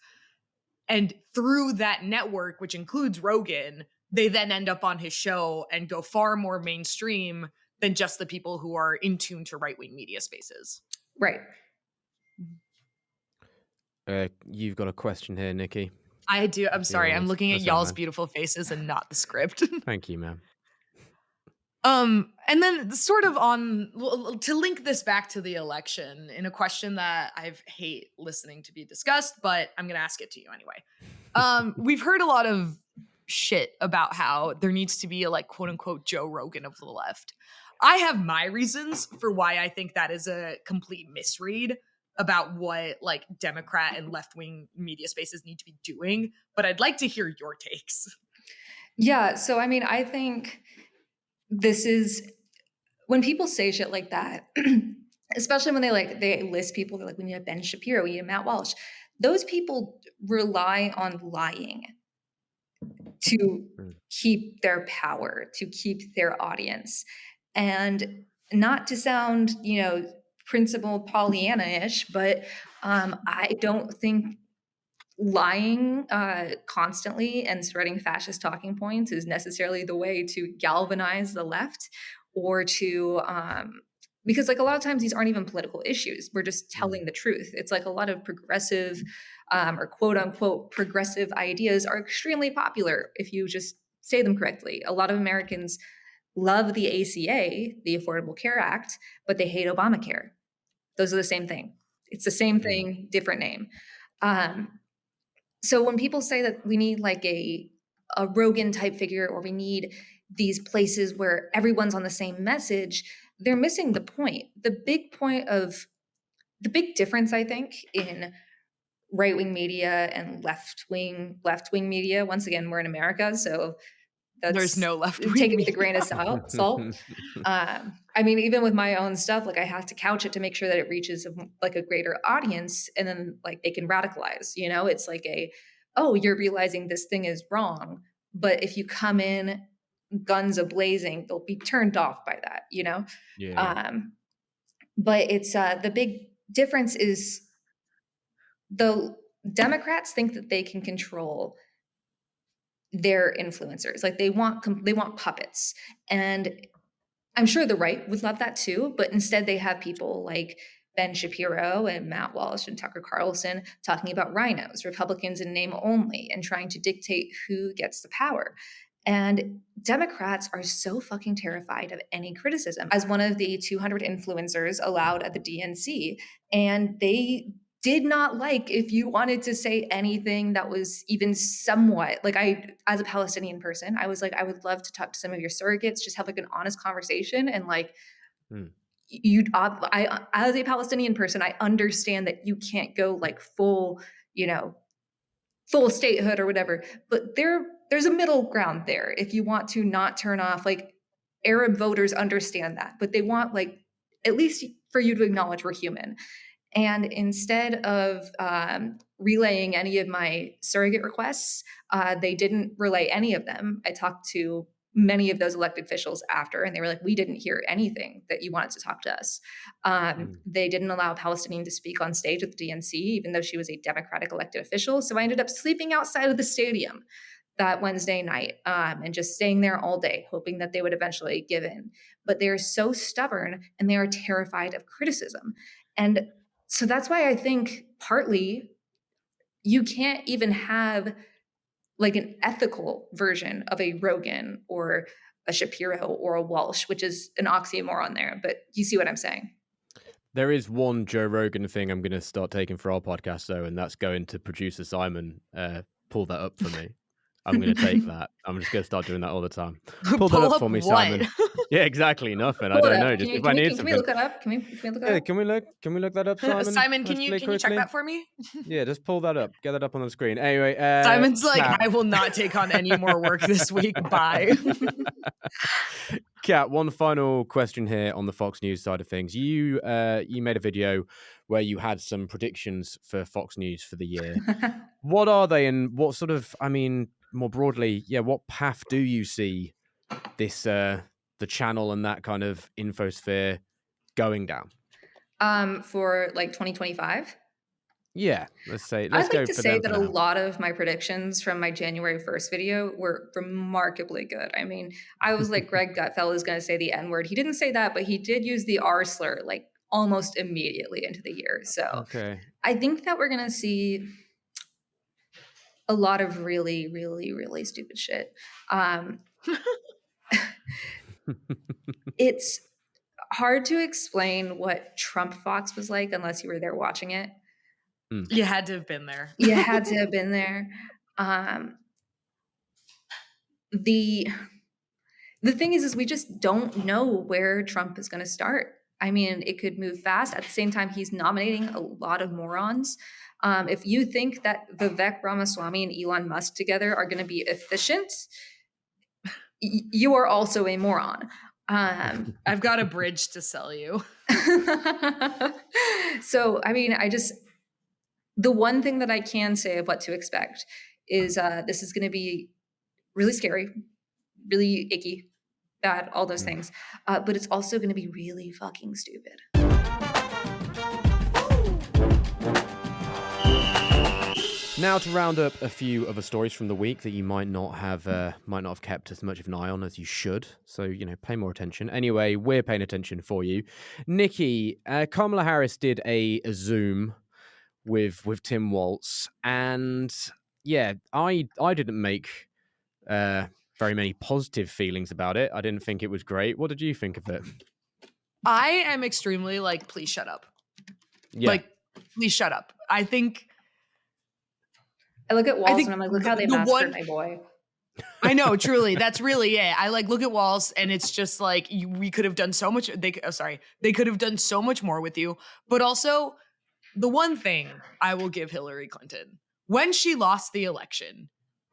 And through that network, which includes Rogan, they then end up on his show and go far more mainstream than just the people who are in tune to right-wing media spaces. Right. You've got a question here, Nikki. I do. I'm sorry. I'm looking at y'all's beautiful faces and not the script. Thank you, ma'am. And then sort of to link this back to the election in a question that I hate listening to be discussed, but I'm going to ask it to you anyway. We've heard a lot of shit about how there needs to be a like quote unquote Joe Rogan of the left. I have my reasons for why I think that is a complete misread about what like Democrat and left-wing media spaces need to be doing, but I'd like to hear your takes. Yeah, so I mean, I think this is when people say shit like that, especially when they list people, they're like, we need a Ben Shapiro, we need a Matt Walsh. Those people rely on lying to keep their power, to keep their audience. And not to sound, principled Pollyanna-ish, but I don't think lying constantly and spreading fascist talking points is necessarily the way to galvanize the left or to because like a lot of times these aren't even political issues. We're just telling the truth. It's like a lot of progressive or quote unquote progressive ideas are extremely popular if you just say them correctly. A lot of Americans love the ACA, the Affordable Care Act, but they hate Obamacare. Those are the same thing. It's the same thing, different name. So when people say that we need like a Rogan type figure or we need these places where everyone's on the same message, they're missing the point. The big difference, I think, in right-wing media and left-wing media, once again, we're in America, so there's no left-wing take it with a media. grain of salt. I mean, even with my own stuff, like I have to couch it to make sure that it reaches like a greater audience, and then like they can radicalize. It's like you're realizing this thing is wrong, but if you come in guns a-blazing, they'll be turned off by that. Yeah. But it's the big difference is the Democrats think that they can control their influencers. Like they want puppets, and I'm sure the right would love that too, but instead they have people like Ben Shapiro and Matt Walsh and Tucker Carlson talking about rhinos, Republicans in name only, and trying to dictate who gets the power. And Democrats are so fucking terrified of any criticism. As one of the 200 influencers allowed at the DNC, and they did not like if you wanted to say anything that was even somewhat like as a Palestinian person, I was like, I would love to talk to some of your surrogates, just have like an honest conversation. And like, I, as a Palestinian person, I understand that you can't go like full statehood or whatever, but there's a middle ground there. If you want to not turn off, like Arab voters understand that, but they want like, at least for you to acknowledge we're human. And instead of relaying any of my surrogate requests, they didn't relay any of them. I talked to many of those elected officials after, and they were like, we didn't hear anything that you wanted to talk to us. They didn't allow a Palestinian to speak on stage at the DNC, even though she was a Democratic elected official. So I ended up sleeping outside of the stadium that Wednesday night and just staying there all day, hoping that they would eventually give in. But they're so stubborn and they are terrified of criticism. And so that's why I think partly you can't even have like an ethical version of a Rogan or a Shapiro or a Walsh, which is an oxymoron there, but you see what I'm saying? There is one Joe Rogan thing I'm going to start taking for our podcast, though, and that's going to producer Simon pull that up for me. I'm going to take that. I'm just going to start doing that all the time. Pull that up for me, what? Simon. Yeah, exactly. Nothing. I don't know. Just if I need something. Can we look it up? Can we look it up? Yeah, can we look that up, Simon? Simon, can you check that for me? Yeah, just pull that up. Get that up on the screen. Anyway, Simon's like, I will not take on any more work this week. Bye. Kat, one final question here on the Fox News side of things. You made a video where you had some predictions for Fox News for the year. What are they, and what sort of, I mean, more broadly, what path do you see this the channel and that kind of infosphere going down? For like 2025? Yeah, let's I'd like to say that a lot of my predictions from my January 1st video were remarkably good. I mean, I was like, Greg Gutfeld is going to say the N-word. He didn't say that, but he did use the R slur like almost immediately into the year. So I think that we're going to see a lot of really, really, really stupid shit. It's hard to explain what Trump Fox was like unless you were there watching it. You had to have been there. You had to have been there. the thing is we just don't know where Trump is going to start. I mean, it could move fast. At the same time, he's nominating a lot of morons. If you think that Vivek Ramaswamy and Elon Musk together are going to be efficient, you are also a moron. I've got a bridge to sell you. So, I mean, the one thing that I can say of what to expect is this is going to be really scary, really icky, bad, all those things. But it's also going to be really fucking stupid. Now to round up a few other stories from the week that you might not have kept as much of an eye on as you should. So, pay more attention. Anyway, we're paying attention for you. Nikki, Kamala Harris did a Zoom with Tim Walz, and yeah, I didn't make very many positive feelings about it. I didn't think it was great. What did you think of it? I am extremely please shut up. Yeah. Please shut up. I think I look at Walz and I'm like, look how they massacred my boy. I know, truly. That's really it. I look at Walz and it's just we could have done so much. They could have done so much more with you. But also, the one thing I will give Hillary Clinton, when she lost the election,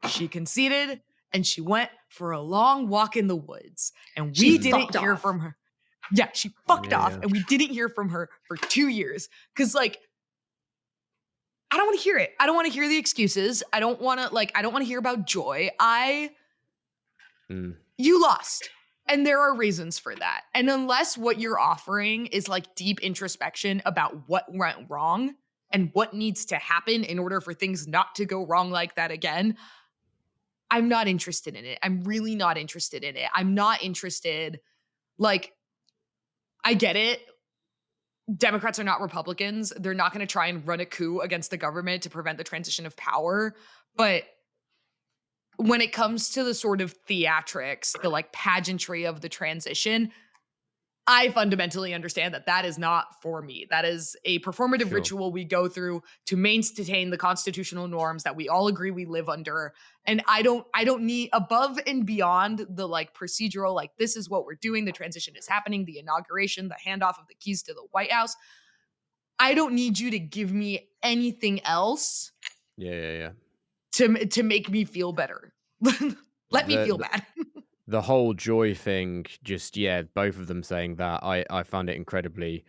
she conceded and she went for a long walk in the woods. And we didn't hear from her. Yeah, she fucked off. And we didn't hear from her for 2 years. Because I don't want to hear it. I don't want to hear the excuses. I don't want to hear about joy. You lost. And there are reasons for that. And unless what you're offering is deep introspection about what went wrong and what needs to happen in order for things not to go wrong like that again, I'm not interested in it. I'm really not interested in it. I'm not interested. I get it. Democrats are not Republicans. They're not going to try and run a coup against the government to prevent the transition of power. But when it comes to the sort of theatrics, the pageantry of the transition, I fundamentally understand that is not for me. That is a performative ritual we go through to maintain the constitutional norms that we all agree we live under. And I don't need, above and beyond the procedural, this is what we're doing, the transition is happening, the inauguration, the handoff of the keys to the White House. I don't need you to give me anything else. Yeah. To make me feel better. Let me feel bad. The whole joy thing, both of them saying that, I found it incredibly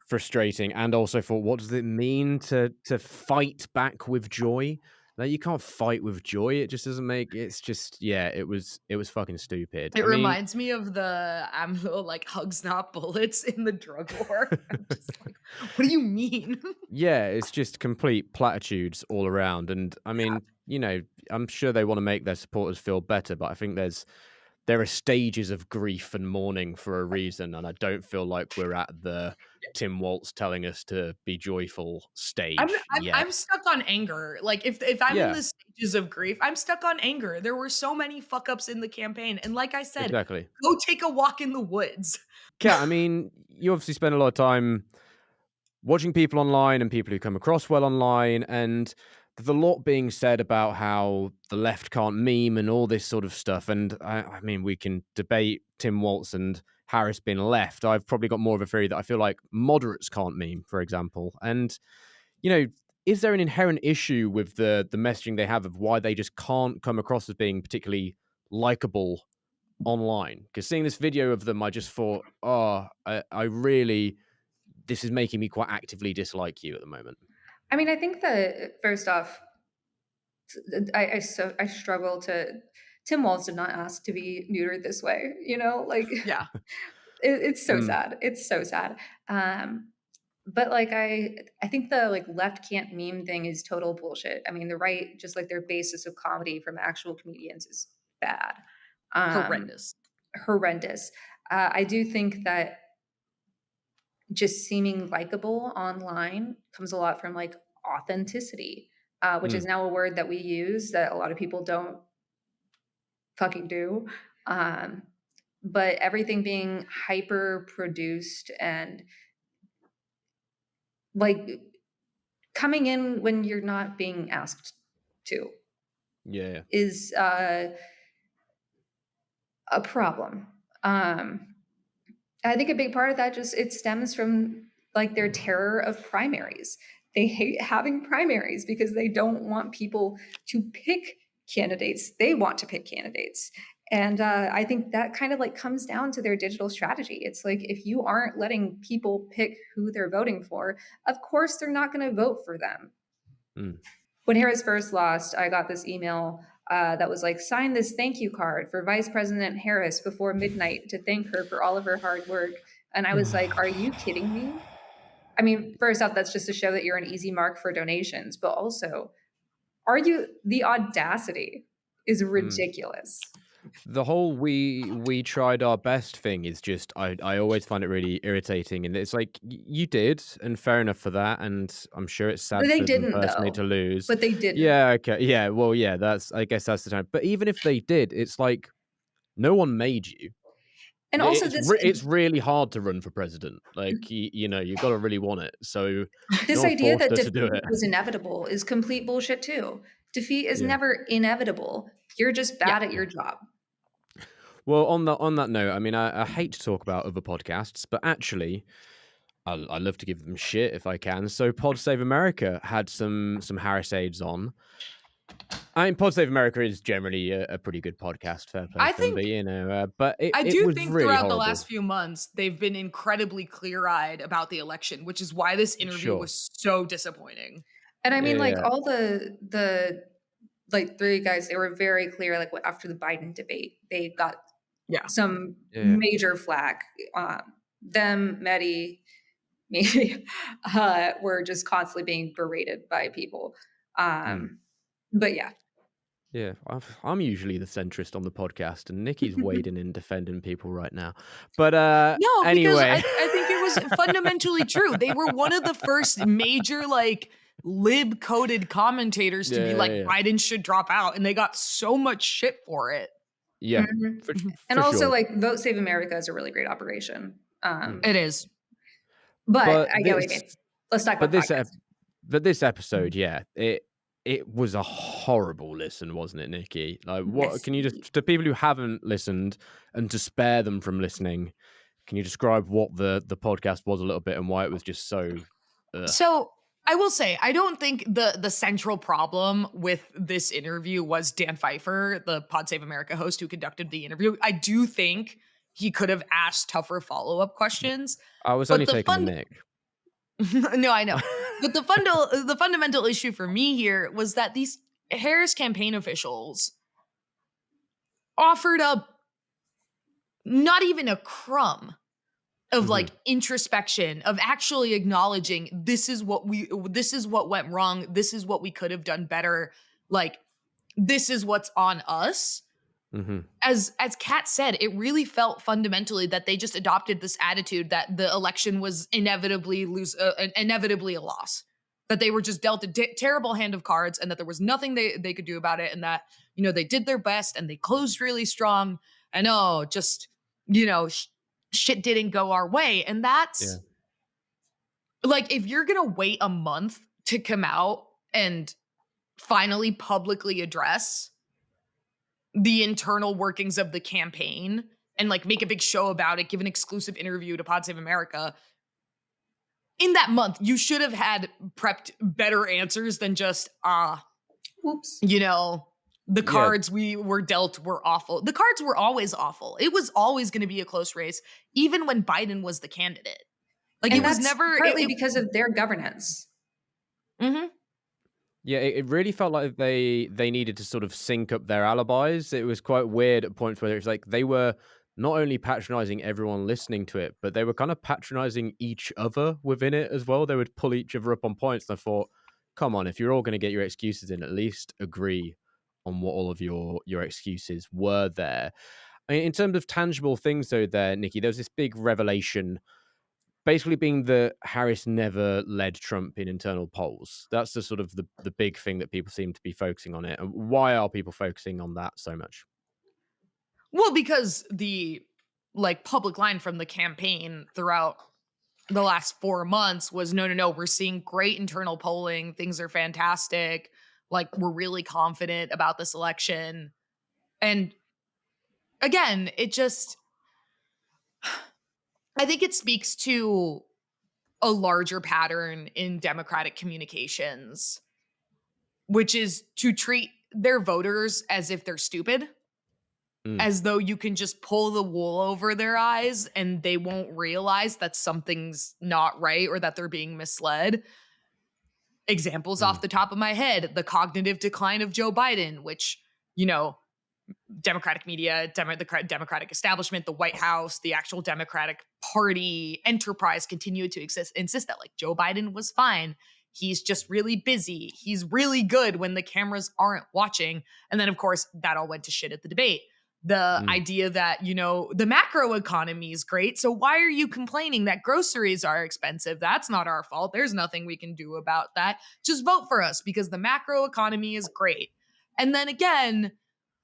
frustrating, and also thought, what does it mean to fight back with joy? You can't fight with joy. It just doesn't make. It's just it was fucking stupid. It reminds me of the AMLO hugs not bullets in the drug war. I'm just what do you mean? Yeah, it's just complete platitudes all around. And I mean, I'm sure they want to make their supporters feel better, but I think there are stages of grief and mourning for a reason, and I don't feel like we're at the Tim Walz telling us to be joyful stage. I'm stuck on anger. If I'm in the stages of grief, I'm stuck on anger. There were so many fuck ups in the campaign, and like I said, exactly. Go take a walk in the woods. Kat, I mean, you obviously spend a lot of time watching people online and people who come across well online, and there's a lot being said about how the left can't meme and all this sort of stuff. And I mean, we can debate Tim Walz and Harris being left. I've probably got more of a theory that I feel like moderates can't meme, for example. And, is there an inherent issue with the messaging they have of why they just can't come across as being particularly likable online? Because seeing this video of them, I just thought, I really, this is making me quite actively dislike you at the moment. I mean, I think that first off, I struggle to. Tim Walz did not ask to be neutered this way, Yeah, it's so sad. It's so sad. But I think the left can't meme thing is total bullshit. I mean, the right, just their basis of comedy from actual comedians is bad, horrendous. I do think that just seeming likable online comes a lot from authenticity, which is now a word that we use that a lot of people don't fucking do. But everything being hyper produced and coming in when you're not being asked to is a problem. I think a big part of that it stems from like their terror of primaries. They hate having primaries because they don't want people to pick candidates. They want to pick candidates. And I think that kind of like comes down to their digital strategy. It's like if you aren't letting people pick who they're voting for, of course they're not going to vote for them. Mm. When Harris first lost, I got this email that was like, sign this thank you card for Vice President Harris before midnight to thank her for all of her hard work. And I was like, are you kidding me? I mean, first off, that's just to show that you're an easy mark for donations, but also, the audacity is ridiculous. The whole we tried our best thing is just I always find it really irritating, and it's like you did, and fair enough for that, and I'm sure it's sad They for them didn't personally though, to lose. but they didn't. Yeah, okay, yeah, well, yeah, I guess that's the time. But even if they did, it's like no one made you. And also It's really hard to run for president. Like you know, you got to really want it. So no this one idea forced that her to defeat do it. was inevitable is complete bullshit too. Defeat is Yeah. never inevitable. You're just bad at your job. Well, on that note, I mean, I hate to talk about other podcasts, but actually, I love to give them shit if I can. So, Pod Save America had some Harris aides on. I mean, Pod Save America is generally a pretty good podcast, fair play I to them, think but you know, but it I do was think really throughout the horrible. last few months, they've been incredibly clear-eyed about the election, which is why this interview Sure. was so disappointing. And I mean, like Yeah. all the like three guys, they were very clear. Like after the Biden debate, they got some major flack. Them, Mehdi, me, were just constantly being berated by people. But yeah. Yeah, I'm usually the centrist on the podcast, and Nikki's wading in defending people right now. But No, because anyway, I think it was fundamentally true. They were one of the first major like lib-coded commentators to be like, Biden should drop out, and they got so much shit for it. Yeah, and also sure. like Vote Save America is a really great operation. It is, but I get what you mean. Let's talk about this episode. Yeah, it was a horrible listen, wasn't it, Nikki? Like, what can you just, to people who haven't listened and to spare them from listening, can you describe what the podcast was a little bit and why it was just so? So I will say, I don't think the central problem with this interview was Dan Pfeiffer, the Pod Save America host who conducted the interview. I do think he could have asked tougher follow-up questions. I was only taking the mic. No, I know. But the fundamental issue for me here was that these Harris campaign officials offered up not even a crumb of like introspection, of actually acknowledging this is what went wrong, this is what we could have done better, like this is what's on us. As Kat said, it really felt fundamentally that they just adopted this attitude that the election was inevitably a loss, that they were just dealt a terrible hand of cards, and that there was nothing they could do about it, and that they did their best and they closed really strong, and just shit didn't go our way, and that's like if you're gonna wait a month to come out and finally publicly address the internal workings of the campaign and like make a big show about it, give an exclusive interview to Pod Save America. In that month, you should have had prepped better answers than just, whoops. The cards we were dealt were awful. The cards were always awful. It was always going to be a close race, even when Biden was the candidate. Like and it was never partly because of their governance. Yeah, it really felt like they needed to sort of sync up their alibis. It was quite weird at points where it's like they were not only patronizing everyone listening to it, but they were kind of patronizing each other within it as well. They would pull each other up on points. And I thought, come on, if you're all going to get your excuses in, at least agree on what all of your excuses were there. I mean, in terms of tangible things, though, there, Nikki, there was this big revelation basically being that Harris never led Trump in internal polls. That's the sort of the big thing that people seem to be focusing on it. And why are people focusing on that so much? Well, because the public line from the campaign throughout the last 4 months was no, we're seeing great internal polling. Things are fantastic. Like, we're really confident about this election. And again, I think it speaks to a larger pattern in Democratic communications, which is to treat their voters as if they're stupid, as though you can just pull the wool over their eyes and they won't realize that something's not right or that they're being misled. Examples off the top of my head, the cognitive decline of Joe Biden, which, Democratic media, the Democratic establishment, the White House, the actual Democratic Party enterprise continued to insist that like Joe Biden was fine. He's just really busy. He's really good when the cameras aren't watching. And then, of course, that all went to shit at the debate. The idea that, the macro economy is great. So why are you complaining that groceries are expensive? That's not our fault. There's nothing we can do about that. Just vote for us because the macro economy is great. And then again,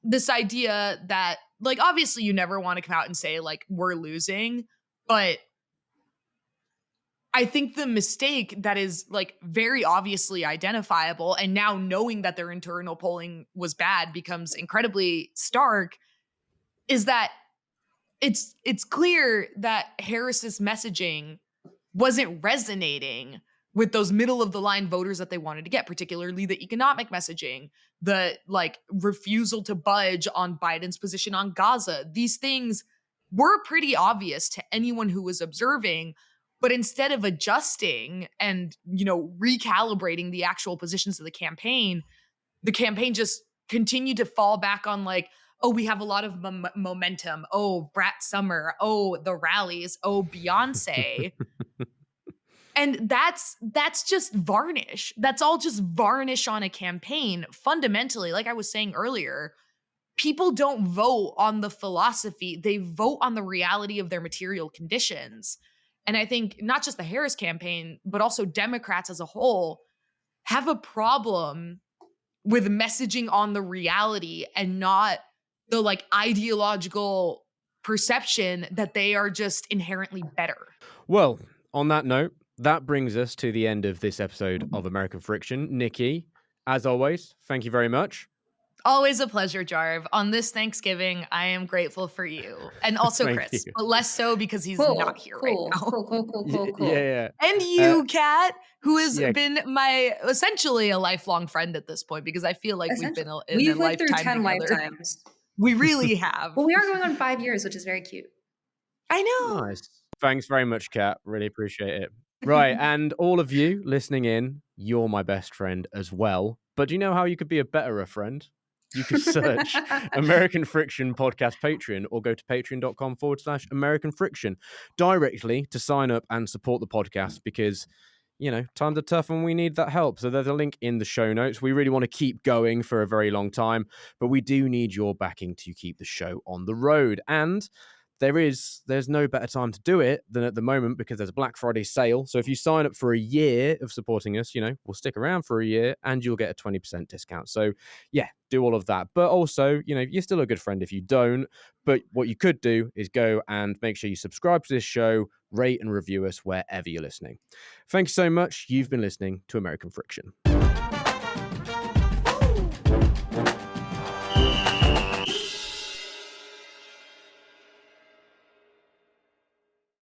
this idea that, like, obviously you never want to come out and say, like, we're losing, but I think the mistake that is, like, very obviously identifiable, and now knowing that their internal polling was bad becomes incredibly stark, is that it's clear that Harris's messaging wasn't resonating with those middle of the line voters that they wanted to get, particularly the economic messaging, the like refusal to budge on Biden's position on Gaza. These things were pretty obvious to anyone who was observing, but instead of adjusting and, recalibrating the actual positions of the campaign just continued to fall back on like, oh, we have a lot of momentum. Oh, Brat Summer. Oh, the rallies. Oh, Beyonce. And that's just varnish. That's all just varnish on a campaign. Fundamentally, like I was saying earlier, people don't vote on the philosophy. They vote on the reality of their material conditions. And I think not just the Harris campaign, but also Democrats as a whole have a problem with messaging on the reality and not the like ideological perception that they are just inherently better. Well, on that note, that brings us to the end of this episode of American Friction. Nikki, as always, thank you very much. Always a pleasure, Jarv. On this Thanksgiving, I am grateful for you. And also Chris, but less so because he's not here right now. Cool. Yeah. And you, Kat, who has been my essentially a lifelong friend at this point, because I feel like we've been in a lived through 10 together. lifetimes. We really have. Well, we are going on 5 years, which is very cute. I know. Nice. Thanks very much, Kat. Really appreciate it. Right. And all of you listening in, you're my best friend as well. But do you know how you could be a betterer friend? You could search American Friction Podcast Patreon or go to patreon.com/American Friction directly to sign up and support the podcast because, times are tough and we need that help. So there's a link in the show notes. We really want to keep going for a very long time, but we do need your backing to keep the show on the road. And there's no better time to do it than at the moment because there's a Black Friday sale. So if you sign up for a year of supporting us, we'll stick around for a year and you'll get a 20% discount. So yeah, do all of that. But also, you're still a good friend if you don't. But what you could do is go and make sure you subscribe to this show, rate and review us wherever you're listening. Thanks so much. You've been listening to American Friction.